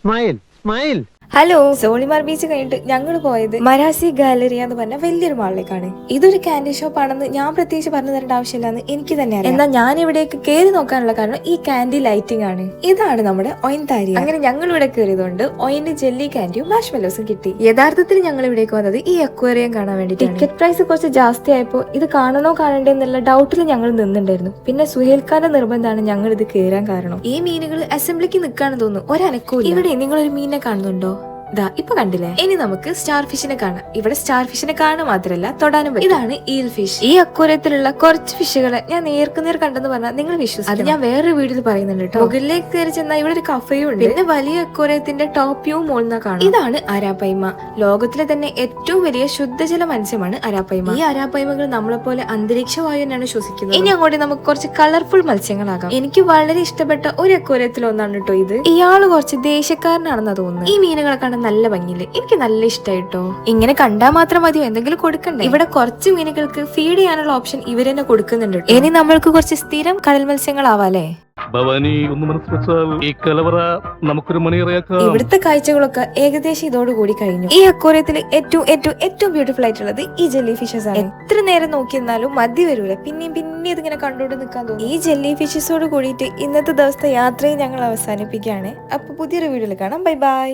Smile smile. Hello, സോളിമാർ beach കഴിഞ്ഞിട്ട് ഞങ്ങൾ പോയത് മരാസി ഗാലറിയ എന്ന് പറഞ്ഞ വലിയൊരു മാളിലേക്കാണ്. ഇതൊരു കാൻഡി ഷോപ്പ് ആണെന്ന് ഞാൻ പ്രത്യേകിച്ച് പറഞ്ഞു തരേണ്ട ആവശ്യമില്ലെന്ന് എനിക്ക് തന്നെ അറിയാം. എന്നാൽ ഞാൻ ഇവിടേക്ക് കയറി നോക്കാനുള്ള കാരണം ഈ കാൻഡി ലൈറ്റിംഗ് ആണ്. ഇതാണ് നമ്മുടെ ഒയിൻ താരി. അങ്ങനെ ഞങ്ങൾ ഇവിടെ കയറിയതുകൊണ്ട് ഒയിന്റെ ജെല്ലി കാൻഡിയും മാഷ്മെലോസും കിട്ടി. യഥാർത്ഥത്തിൽ ഞങ്ങൾ ഇവിടേക്ക് വന്നത് ഈ അക്വേറിയം കാണാൻ വേണ്ടി. ടിക്കറ്റ് പ്രൈസ് കുറച്ച് ജാസ്തി ആയപ്പോ ഇത് കാണണോ കാണണ്ടേ എന്നുള്ള ഡൗട്ടിൽ ഞങ്ങൾ നിന്നിട്ടുണ്ടായിരുന്നു. പിന്നെ സുഹേൽഖാന്റെ നിർബന്ധമാണ് ഞങ്ങൾ ഇത് കയറാൻ കാരണം. ഈ മീനുകൾ അസംബ്ലിക്ക് നിൽക്കാന്ന് തോന്നുന്നു, ഒരനക്കവും. ഇവിടെ നിങ്ങളൊരു മീനിനെ കാണുന്നുണ്ടോ? ദാ ഇപ്പൊ കണ്ടില്ലേ? ഇനി നമുക്ക് സ്റ്റാർ ഫിഷിനെ കാണാം. ഇവിടെ സ്റ്റാർ ഫിഷിനെ കാണാൻ മാത്രമല്ല തൊടാനും പറ്റും. ഇതാണ് ഈൽ ഫിഷ്. ഈ അക്വേറിയത്തിലുള്ള കുറച്ച് ഫിഷുകളെ ഞാൻ നേർക്കുനേർ കണ്ടെന്ന് പറഞ്ഞാൽ നിങ്ങൾ വിശ്വസിക്കും. അത് ഞാൻ വേറൊരു വീഡിയോയിൽ പറയുന്നുണ്ട് കേട്ടോ. മുകളിലേക്ക് കയറി ചെന്നാൽ ഇവിടെ ഒരു കഫയും ഉണ്ട്. പിന്നെ വലിയ അക്വേറിയത്തിന്റെ ടോപ്പ് വ്യൂ മുകളിൽ കാണാം. ഇതാണ് അരാപ്പൈമ. ലോകത്തിലെ തന്നെ ഏറ്റവും വലിയ ശുദ്ധജല മത്സ്യമാണ് അരാപ്പൈമ. ഈ അരാപ്പൈമകൾ നമ്മളെ പോലെ അന്തരീക്ഷ വായു തന്നെയാണ് ശ്വസിക്കുന്നത്. ഇനി അങ്ങോട്ട് നമുക്ക് കുറച്ച് കളർഫുൾ മത്സ്യങ്ങളാകാം. എനിക്ക് വളരെ ഇഷ്ടപ്പെട്ട ഒരു അക്വേറിയത്തിൽ ഒന്നാണ് കേട്ടോ ഇത്. ഇയാള് കുറച്ച് ദേശക്കാരനാണെന്ന് തോന്നുന്നു. ഈ മീനുകളെ കാണാൻ നല്ല ഭംഗിയില്, എനിക്ക് നല്ല ഇഷ്ടായിട്ടോ. ഇങ്ങനെ കണ്ടാൽ മാത്രം മതിയോ, എന്തെങ്കിലും കൊടുക്കണ്ടേ? ഇവിടെ കുറച്ച് മീനുകൾക്ക് ഫീഡ് ചെയ്യാനുള്ള ഓപ്ഷൻ ഇവര് തന്നെ കൊടുക്കുന്നുണ്ട്. ഇനി നമ്മൾക്ക് കുറച്ച് സ്ഥിരം കടൽ മത്സ്യങ്ങളാവാലേ. ഭവാനി ഒന്ന് മനസ്സ് വെച്ചാൽ ഈ കലവറ നമുക്കൊരു മണിയറയാക്കാം. ഇവിടുത്തെ കാഴ്ചകളൊക്കെ ഏകദേശം ഇതോടുകൂടി കഴിഞ്ഞു. ഈ അക്വേറിയത്തിൽ ഏറ്റവും ഏറ്റവും ഏറ്റവും ബ്യൂട്ടിഫുൾ ആയിട്ടുള്ളത് ഈ ജെല്ലി ഫിഷസ് ആണ്. എത്ര നേരം നോക്കിയിരുന്നാലും മതി വരൂല, പിന്നെയും ഇതിങ്ങനെ കണ്ടോണ്ട് നിൽക്കാൻ തോന്നും. ഈ ജെല്ലി ഫിഷസോട് കൂടിയിട്ട് ഇന്നത്തെ ദിവസത്തെ യാത്രയും ഞങ്ങൾ അവസാനിപ്പിക്കുകയാണ്. അപ്പൊ പുതിയൊരു വീഡിയോയിൽ കാണാം. Bye bye.